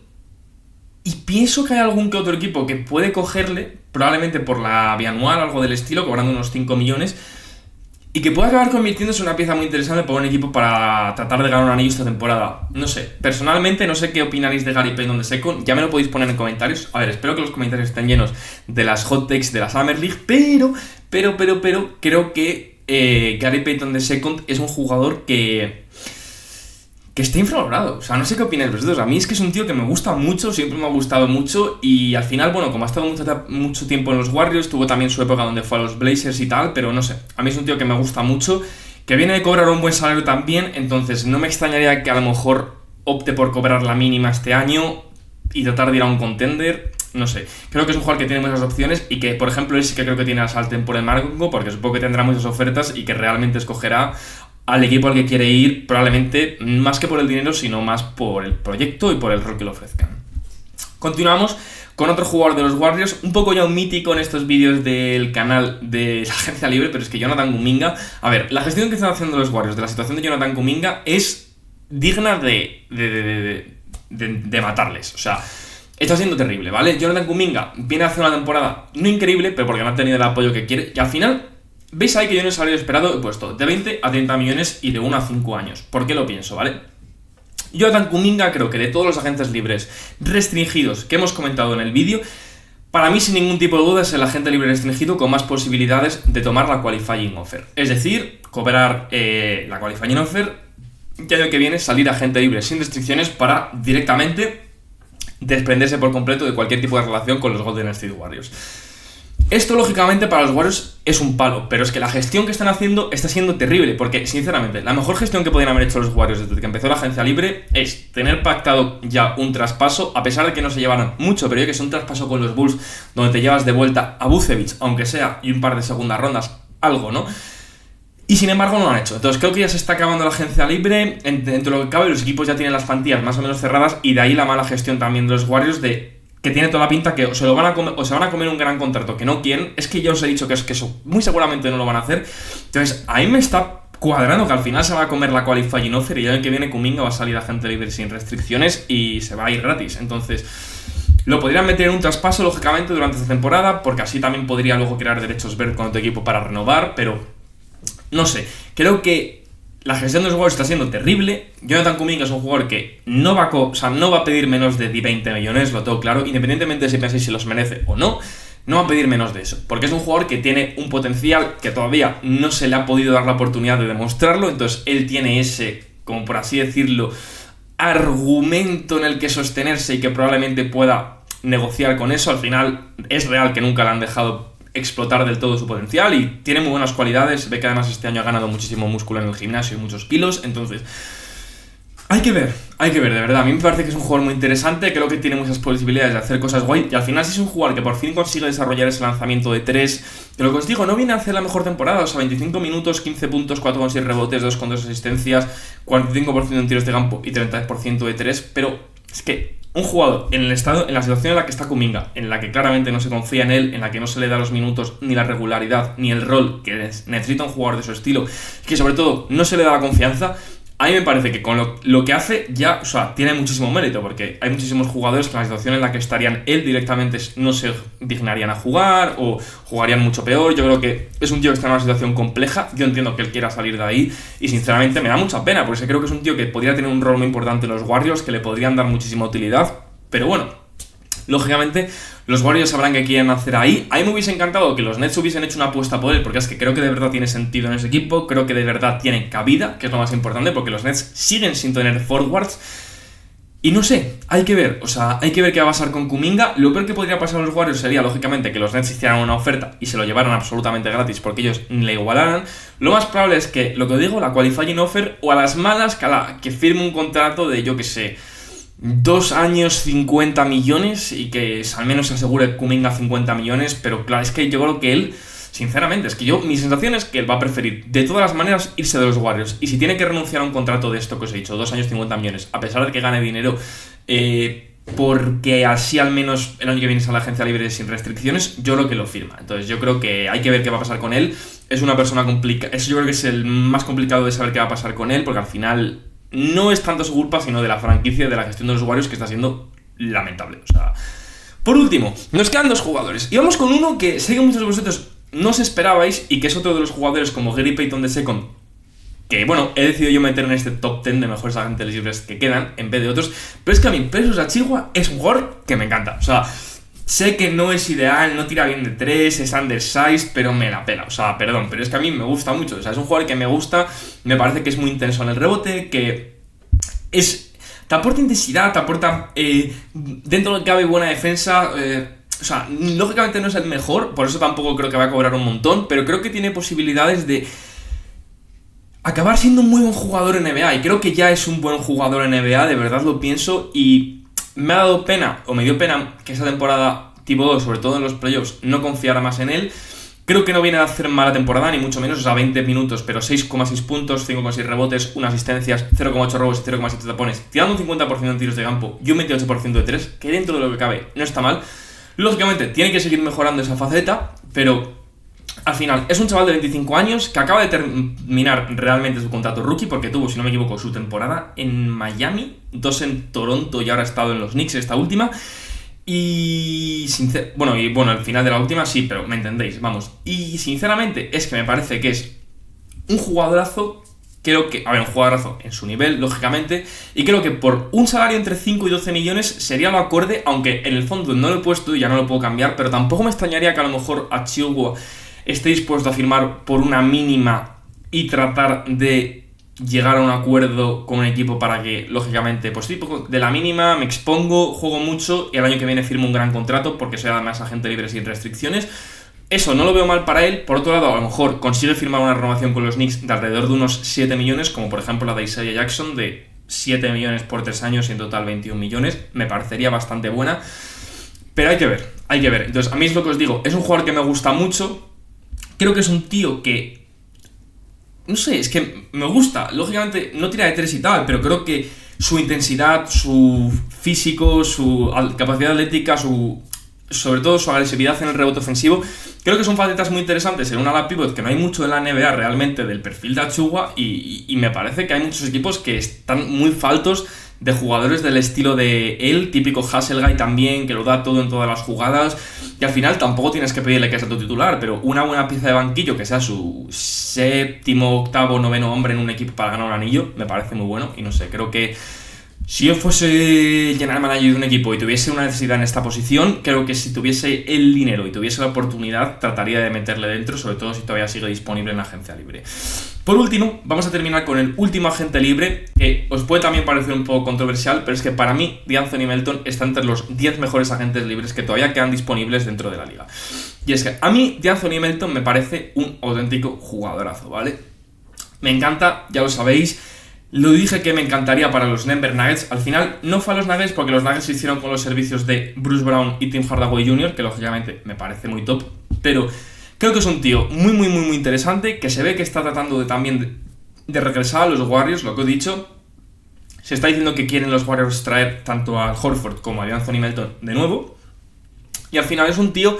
y pienso que hay algún que otro equipo que puede cogerle, probablemente por la bianual, algo del estilo, cobrando unos 5 millones, y que puede acabar convirtiéndose en una pieza muy interesante para un equipo para tratar de ganar un anillo esta temporada. No sé, personalmente no sé qué opinaréis de Gary Payton de Second, ya me lo podéis poner en comentarios. A ver, espero que los comentarios estén llenos de las hot takes de la Summer League, pero creo que Gary Payton de Second es un jugador que está infravalorado. O sea, no sé qué opináis vosotros. A mí es que es un tío que me gusta mucho, siempre me ha gustado mucho, y al final, bueno, como ha estado mucho tiempo en los Warriors, tuvo también su época donde fue a los Blazers y tal, pero no sé, a mí es un tío que me gusta mucho, que viene de cobrar un buen salario también, entonces no me extrañaría que a lo mejor opte por cobrar la mínima este año y tratar de ir a un contender. No sé, creo que es un jugador que tiene muchas opciones y que, por ejemplo, él sí que creo que tiene la sartén por el mango, porque supongo que tendrá muchas ofertas y que realmente escogerá al equipo al que quiere ir, probablemente más que por el dinero, sino más por el proyecto y por el rol que le ofrezcan. Continuamos con otro jugador de los Warriors, un poco ya un mítico en estos vídeos del canal de la agencia libre, pero es que Jonathan Kuminga. A ver, la gestión que están haciendo los Warriors de la situación de Jonathan Kuminga es digna de matarles. O sea, está siendo terrible, ¿vale? Jonathan Kuminga viene a hacer una temporada no increíble, pero porque no ha tenido el apoyo que quiere, y al final veis ahí que yo en el salario esperado he puesto de 20 a 30 millones y de 1 a 5 años. ¿Por qué lo pienso, vale? Jonathan Kuminga creo que de todos los agentes libres restringidos que hemos comentado en el vídeo, para mí sin ningún tipo de duda es el agente libre restringido con más posibilidades de tomar la qualifying offer. Es decir, cobrar la qualifying offer y año que viene salir agente libre sin restricciones para directamente desprenderse por completo de cualquier tipo de relación con los Golden State Warriors. Esto, lógicamente, para los Warriors es un palo, pero es que la gestión que están haciendo está siendo terrible, porque, sinceramente, la mejor gestión que podrían haber hecho los Warriors desde que empezó la agencia libre es tener pactado ya un traspaso, a pesar de que no se llevaran mucho, pero yo que es un traspaso con los Bulls, donde te llevas de vuelta a Vucevic, aunque sea, y un par de segundas rondas, algo, ¿no? Y sin embargo no lo han hecho. Entonces creo que ya se está acabando la agencia libre, entre lo que cabe los equipos ya tienen las plantillas más o menos cerradas, y de ahí la mala gestión también de los Warriors que tiene toda la pinta que o se van a comer un gran contrato que no quieren. Es que ya os he dicho que eso muy seguramente no lo van a hacer. Entonces, a mí me está cuadrando que al final se va a comer la qualifying offer y el año que viene Kuminga va a salir agente libre sin restricciones y se va a ir gratis. Entonces, lo podrían meter en un traspaso, lógicamente, durante esta temporada, porque así también podría luego crear derechos verdes con otro equipo para renovar, pero no sé, creo que la gestión de los jugadores está siendo terrible. Jonathan Kuminga es un jugador que no va a pedir menos de 20 millones, lo tengo claro, independientemente de si pensáis si los merece o no, no va a pedir menos de eso, porque es un jugador que tiene un potencial que todavía no se le ha podido dar la oportunidad de demostrarlo, entonces él tiene ese, como por así decirlo, argumento en el que sostenerse y que probablemente pueda negociar con eso. Al final es real que nunca le han dejado explotar del todo su potencial y tiene muy buenas cualidades. Ve que además este año ha ganado muchísimo músculo en el gimnasio y muchos kilos, entonces hay que ver, de verdad. A mí me parece que es un jugador muy interesante, creo que tiene muchas posibilidades de hacer cosas guay y al final si es un jugador que por fin consigue desarrollar ese lanzamiento de 3, que lo que os digo, no viene a hacer la mejor temporada, o sea, 25 minutos, 15 puntos, 4,6 rebotes, 2,2 asistencias, 45% en tiros de campo y 30% de 3, pero es que un jugador en la situación en la que está Kuminga, en la que claramente no se confía en él, en la que no se le da los minutos, ni la regularidad, ni el rol que necesita un jugador de su estilo, que sobre todo no se le da la confianza, a mí me parece que con lo que hace ya, o sea, tiene muchísimo mérito, porque hay muchísimos jugadores que en la situación en la que estarían él directamente no se dignarían a jugar o jugarían mucho peor. Yo creo que es un tío que está en una situación compleja, yo entiendo que él quiera salir de ahí y sinceramente me da mucha pena, porque creo que es un tío que podría tener un rol muy importante en los Warriors, que le podrían dar muchísima utilidad, pero bueno, lógicamente los Warriors sabrán qué quieren hacer ahí. A mí me hubiese encantado que los Nets hubiesen hecho una apuesta por él, porque es que creo que de verdad tiene sentido en ese equipo, creo que de verdad tiene cabida, que es lo más importante, porque los Nets siguen sin tener forwards. Y no sé, hay que ver, hay que ver qué va a pasar con Kuminga. Lo peor que podría pasar a los Warriors sería, lógicamente, que los Nets hicieran una oferta y se lo llevaran absolutamente gratis porque ellos le igualaran. Lo más probable es que, lo que os digo, la qualifying offer, o a las malas, que firme un contrato de, yo que sé, 2 años, 50 millones y que al menos se asegure Kuminga 50 millones, pero claro, es que yo creo que él sinceramente, es que mi sensación es que él va a preferir de todas las maneras irse de los Warriors, y si tiene que renunciar a un contrato de esto que os he dicho, 2 años 50 millones, a pesar de que gane dinero, porque así al menos el año que viene sale a la agencia libre sin restricciones, yo creo que lo firma. Entonces yo creo que hay que ver qué va a pasar con él. Es una persona complicada, eso yo creo que es el más complicado de saber qué va a pasar con él, porque al final no es tanto su culpa, sino de la franquicia, de la gestión de los Warriors, que está siendo lamentable. O sea, por último, nos quedan 2 jugadores, y vamos con uno que sé que muchos de vosotros no os esperabais, y que es otro de los jugadores como Gary Payton II, que bueno, he decidido yo meter en este top 10 de mejores agentes libres que quedan, en vez de otros, pero es que a mí Precious Achiuwa es un jugador que me encanta. O sea, sé que no es ideal, no tira bien de 3, es undersized, pero me la pela. O sea, perdón, pero es que a mí me gusta mucho. O sea, es un jugador que me gusta, me parece que es muy intenso en el rebote, que te aporta intensidad, te aporta dentro de lo que cabe buena defensa. O sea, lógicamente no es el mejor, por eso tampoco creo que va a cobrar un montón, pero creo que tiene posibilidades de acabar siendo un muy buen jugador en NBA, y creo que ya es un buen jugador en NBA, de verdad lo pienso, y me ha dado pena, o me dio pena, que esa temporada tipo 2, sobre todo en los playoffs, no confiara más en él. Creo que no viene a hacer mala temporada, ni mucho menos, o sea, 20 minutos, pero 6,6 puntos, 5,6 rebotes, 1 asistencias, 0,8 robos y 0,7 tapones, tirando un 50% en tiros de campo y un 28% de 3, que dentro de lo que cabe no está mal. Lógicamente, tiene que seguir mejorando esa faceta, pero al final, es un chaval de 25 años que acaba de terminar realmente su contrato rookie, porque tuvo, si no me equivoco, su temporada en Miami, 2 en Toronto y ahora ha estado en los Knicks esta última. Y al final de la última sí, pero me entendéis, vamos. Y sinceramente es que me parece que es un jugadorazo, un jugadorazo en su nivel, lógicamente, y creo que por un salario entre 5 y 12 millones sería lo acorde, aunque en el fondo no lo he puesto y ya no lo puedo cambiar, pero tampoco me extrañaría que a lo mejor Achiuwa esté dispuesto a firmar por una mínima y tratar de llegar a un acuerdo con un equipo para que, lógicamente, pues tipo de la mínima, me expongo, juego mucho y el año que viene firmo un gran contrato porque soy además agente libre sin restricciones. Eso no lo veo mal para él. Por otro lado, a lo mejor consigue firmar una renovación con los Knicks de alrededor de unos 7 millones, como por ejemplo la de Isaiah Jackson, de 7 millones por 3 años y en total 21 millones. Me parecería bastante buena. Pero hay que ver. Entonces, a mí es lo que os digo, es un jugador que me gusta mucho. Creo que es un tío que, no sé, es que me gusta. Lógicamente no tira de 3 y tal, pero creo que su intensidad, su físico, su capacidad atlética, sobre todo su agresividad en el rebote ofensivo, creo que son facetas muy interesantes en un ala pivot que no hay mucho en la NBA realmente del perfil de Achiuwa, y me parece que hay muchos equipos que están muy faltos de jugadores del estilo de él, típico hustle guy también, que lo da todo en todas las jugadas, y al final tampoco tienes que pedirle que sea tu titular, pero una buena pieza de banquillo que sea su 7º, 8º, 9º hombre en un equipo para ganar un anillo, me parece muy bueno. Y no sé, creo que si yo fuese general manager de un equipo y tuviese una necesidad en esta posición, creo que si tuviese el dinero y tuviese la oportunidad, trataría de meterle dentro, sobre todo si todavía sigue disponible en la agencia libre. Por último, vamos a terminar con el último agente libre, que os puede también parecer un poco controversial, pero es que para mí DeAnthony Melton está entre los 10 mejores agentes libres que todavía quedan disponibles dentro de la liga. Y es que a mí DeAnthony Melton me parece un auténtico jugadorazo, ¿vale? Me encanta, ya lo sabéis. Lo dije que me encantaría para los Denver Nuggets. Al final no fue a los Nuggets porque los Nuggets se hicieron con los servicios de Bruce Brown y Tim Hardaway Jr., que lógicamente me parece muy top, pero creo que es un tío muy interesante, que se ve que está tratando de regresar a los Warriors, lo que he dicho. Se está diciendo que quieren los Warriors traer tanto a Horford como a Anthony Melton de nuevo. Y al final es un tío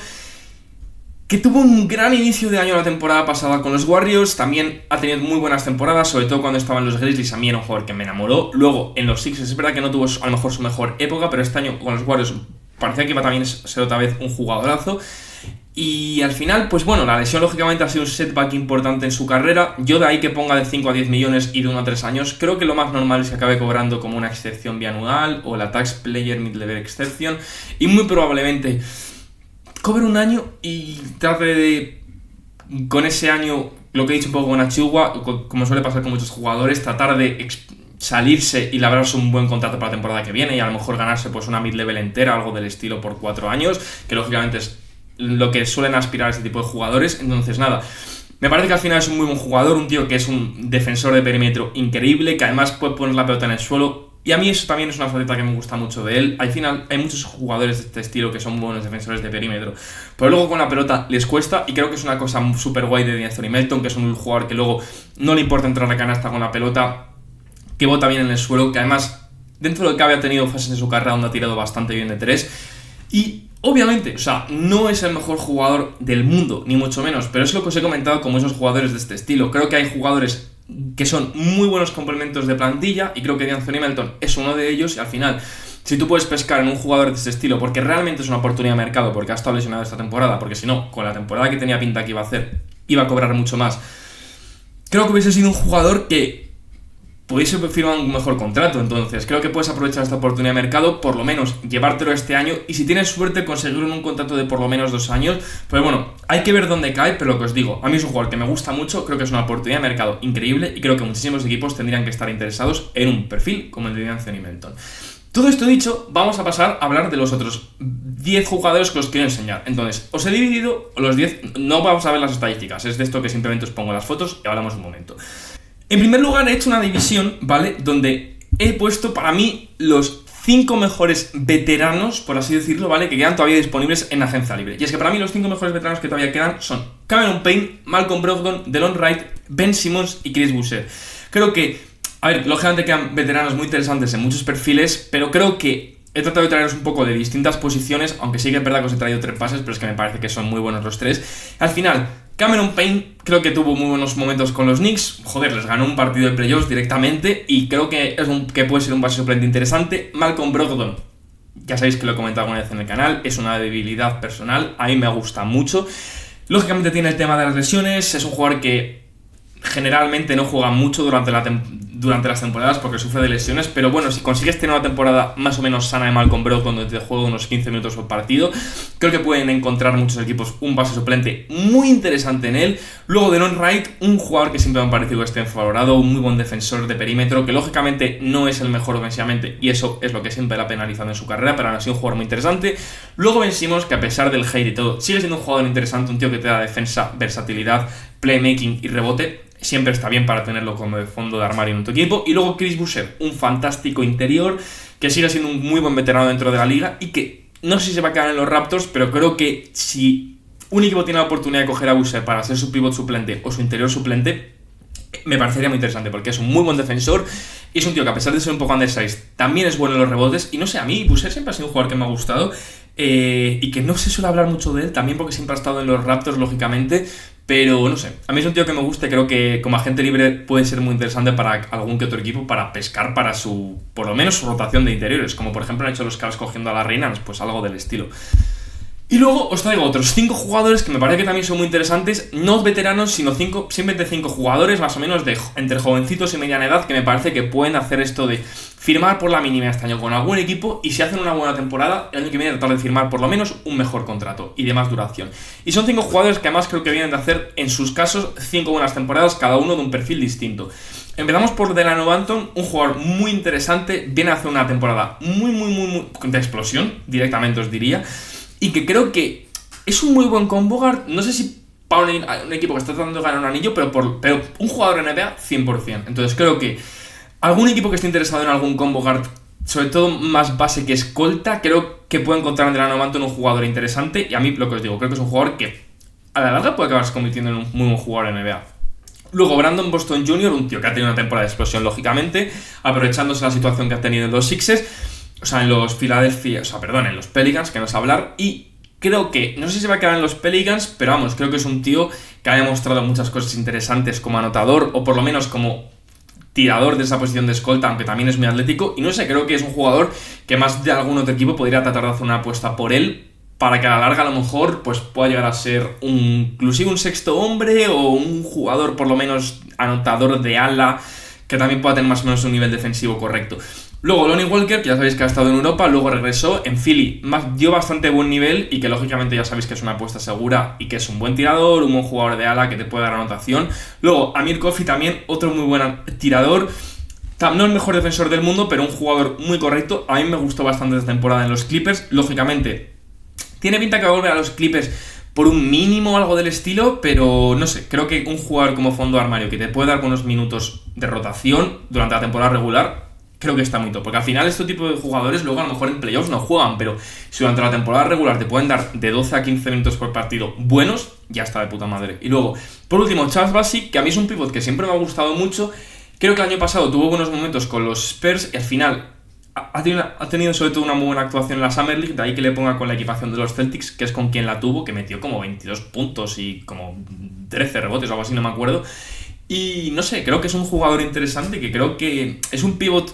que tuvo un gran inicio de año la temporada pasada con los Warriors. También ha tenido muy buenas temporadas, sobre todo cuando estaba en los Grizzlies. A mí era un jugador que me enamoró. Luego en los Sixers es verdad que no tuvo a lo mejor su mejor época, pero este año con los Warriors parecía que iba también a ser otra vez un jugadorazo. Y al final, pues bueno, la lesión lógicamente ha sido un setback importante en su carrera. Yo de ahí que ponga de 5 a 10 millones y de 1 a 3 años, creo que lo más normal es que acabe cobrando como una excepción bianual o la Tax Player Mid-Level Exception, y muy probablemente cobre un año y trate de, con ese año, lo que he dicho un poco con Achiuwa, como suele pasar con muchos jugadores, tratar de salirse y labrarse un buen contrato para la temporada que viene y a lo mejor ganarse pues una mid-level entera, algo del estilo por 4 años, que lógicamente es lo que suelen aspirar a este tipo de jugadores. Entonces nada, me parece que al final es un muy buen jugador, un tío que es un defensor de perímetro increíble, que además puede poner la pelota en el suelo Y a mí eso también es una faceta que me gusta mucho de él. Al final hay muchos jugadores de este estilo que son buenos defensores de perímetro, pero luego con la pelota les cuesta, y creo que es una cosa súper guay de Anthony Melton, que es un jugador que luego no le importa entrar a la canasta con la pelota, que bota bien en el suelo, que además dentro de lo que cabe ha tenido fases en su carrera donde ha tirado bastante bien de 3. Y obviamente, o sea, no es el mejor jugador del mundo, ni mucho menos, pero es lo que os he comentado como esos jugadores de este estilo. Creo que hay jugadores que son muy buenos complementos de plantilla, y creo que Anthony Melton es uno de ellos. Y al final, si tú puedes pescar en un jugador de este estilo, porque realmente es una oportunidad de mercado, porque ha estado lesionado esta temporada, porque si no, con la temporada que tenía pinta que iba a hacer, iba a cobrar mucho más, creo que hubiese sido un jugador que pudiese firmar un mejor contrato. Entonces creo que puedes aprovechar esta oportunidad de mercado, por lo menos llevártelo este año, y si tienes suerte conseguirlo en un contrato de por lo menos 2 años. Pues bueno, hay que ver dónde cae, pero lo que os digo, a mí es un jugador que me gusta mucho, creo que es una oportunidad de mercado increíble, y creo que muchísimos equipos tendrían que estar interesados en un perfil como el de Anthony Melton. Todo esto dicho, vamos a pasar a hablar de los otros 10 jugadores que os quiero enseñar. Entonces, os he dividido los 10, no vamos a ver las estadísticas, es de esto que simplemente os pongo las fotos y hablamos un momento. En primer lugar, he hecho una división, ¿vale?, donde he puesto para mí los 5 mejores veteranos, por así decirlo, ¿vale?, que quedan todavía disponibles en agencia libre. Y es que para mí los 5 mejores veteranos que todavía quedan son Cameron Payne, Malcolm Brogdon, Delon Wright, Ben Simmons y Chris Boucher. Creo que, a ver, lógicamente quedan veteranos muy interesantes en muchos perfiles, pero creo que he tratado de traeros un poco de distintas posiciones, aunque sí que es verdad que os he traído 3 pases, pero es que me parece que son muy buenos los 3. Al final, Cameron Payne creo que tuvo muy buenos momentos con los Knicks. Joder, les ganó un partido de playoffs directamente, y creo que que puede ser un base suplente interesante. Malcolm Brogdon, ya sabéis que lo he comentado alguna vez en el canal, es una debilidad personal, a mí me gusta mucho. Lógicamente tiene el tema de las lesiones, es un jugador que generalmente no juega mucho durante las temporadas porque sufre de lesiones, pero bueno, si consigues tener una temporada más o menos sana de Malcolm Brogdon, donde te juega unos 15 minutos por partido, creo que pueden encontrar muchos equipos un base suplente muy interesante en él. Luego Delon Wright, un jugador que siempre me ha parecido que esté infravalorado, un muy buen defensor de perímetro, que lógicamente no es el mejor ofensivamente, y eso es lo que siempre la ha penalizado en su carrera, pero aún así un jugador muy interesante. Luego Ben Simmons, que a pesar del hate y todo, sigue siendo un jugador interesante, un tío que te da defensa, versatilidad, playmaking y rebote. Siempre está bien para tenerlo como de fondo de armario en tu equipo. Y luego Chris Boucher, un fantástico interior que sigue siendo un muy buen veterano dentro de la liga, y que no sé si se va a quedar en los Raptors, pero creo que si un equipo tiene la oportunidad de coger a Boucher para ser su pivot suplente o su interior suplente, me parecería muy interesante, porque es un muy buen defensor y es un tío que, a pesar de ser un poco undersized, también es bueno en los rebotes. Y no sé, a mí Boucher siempre ha sido un jugador que me ha gustado, y que no se suele hablar mucho de él, también porque siempre ha estado en los Raptors, lógicamente. Pero no sé, a mí es un tío que me gusta, y creo que como agente libre puede ser muy interesante para algún que otro equipo, para pescar para por lo menos su rotación de interiores, como por ejemplo han hecho los Cavs cogiendo a la Reynolds, pues algo del estilo. Y luego os traigo otros 5 jugadores que me parece que también son muy interesantes, no veteranos, sino simplemente 5 jugadores más o menos entre jovencitos y mediana edad, que me parece que pueden hacer esto de firmar por la mínima este año con algún equipo, y si hacen una buena temporada, el año que viene tratar de firmar por lo menos un mejor contrato y de más duración. Y son 5 jugadores que además creo que vienen de hacer, en sus casos, 5 buenas temporadas, cada uno de un perfil distinto. Empezamos por Delano Banton, un jugador muy interesante, viene a hacer una temporada muy de explosión, directamente os diría, y que creo que es un muy buen combo guard. No sé si para un equipo que está tratando de ganar un anillo, pero un jugador NBA 100%. Entonces creo que algún equipo que esté interesado en algún combo guard, sobre todo más base que escolta, creo que puede encontrar en Delano Banton un jugador interesante. Y a mí, lo que os digo, creo que es un jugador que a la larga puede acabarse convirtiendo en un muy buen jugador NBA. Luego Brandon Boston Jr., un tío que ha tenido una temporada de explosión, lógicamente, aprovechándose la situación que ha tenido en los Sixers, o sea, en los en los Pelicans, que no sé hablar, y creo que, no sé si se va a quedar en los Pelicans, pero vamos, creo que es un tío que ha demostrado muchas cosas interesantes como anotador, o por lo menos como tirador de esa posición de escolta, aunque también es muy atlético, y no sé, creo que es un jugador que más de algún otro equipo podría tratar de hacer una apuesta por él, para que a la larga a lo mejor pues pueda llegar a ser inclusive un sexto hombre, o un jugador por lo menos anotador de ala, que también pueda tener más o menos un nivel defensivo correcto. Luego Lonnie Walker, que ya sabéis que ha estado en Europa, luego regresó en Philly, dio bastante buen nivel, y que lógicamente ya sabéis que es una apuesta segura y que es un buen tirador, un buen jugador de ala que te puede dar anotación. Luego Amir Coffey también, otro muy buen tirador, no el mejor defensor del mundo, pero un jugador muy correcto. A mí me gustó bastante esta temporada en los Clippers. Lógicamente tiene pinta que va a volver a los Clippers por un mínimo o algo del estilo, pero no sé, creo que un jugador como fondo de armario que te puede dar buenos minutos de rotación durante la temporada regular creo que está muy top. Porque al final este tipo de jugadores luego a lo mejor en playoffs no juegan, pero si durante la temporada regular te pueden dar de 12 a 15 minutos por partido buenos, ya está de puta madre. Y luego, por último, Charles Bassey, que a mí es un pivot que siempre me ha gustado mucho. Creo que el año pasado tuvo buenos momentos con los Spurs y al final ha tenido sobre todo una muy buena actuación en la Summer League, de ahí que le ponga con la equipación de los Celtics, que es con quien la tuvo, que metió como 22 puntos y como 13 rebotes o algo así, no me acuerdo. Y no sé, creo que es un jugador interesante, que creo que es un pivot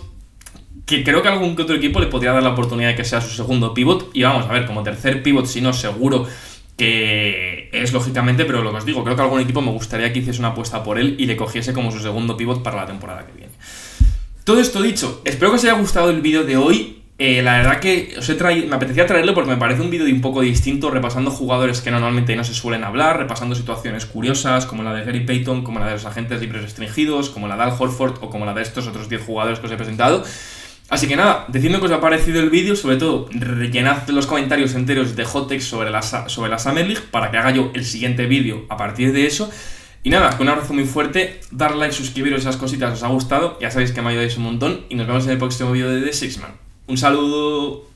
que creo que algún que otro equipo le podría dar la oportunidad de que sea su segundo pivot. Y vamos a ver, como tercer pivot, si no, seguro que es lógicamente, pero lo que os digo, creo que algún equipo me gustaría que hiciese una apuesta por él y le cogiese como su segundo pivot para la temporada que viene. Todo esto dicho, espero que os haya gustado el vídeo de hoy. La verdad que me apetecía traerlo porque me parece un vídeo un poco distinto, repasando jugadores que normalmente no se suelen hablar, repasando situaciones curiosas como la de Gary Payton, como la de los agentes libres restringidos, como la de Al Horford o como la de estos otros 10 jugadores que os he presentado. Así que nada, decidme que os ha parecido el vídeo, sobre todo rellenad los comentarios enteros de hot takes sobre la Summer League para que haga yo el siguiente vídeo a partir de eso. Y nada, con un abrazo muy fuerte, dar like, suscribiros, esas cositas os ha gustado, ya sabéis que me ayudáis un montón y nos vemos en el próximo vídeo de The Sixth Man. Un saludo.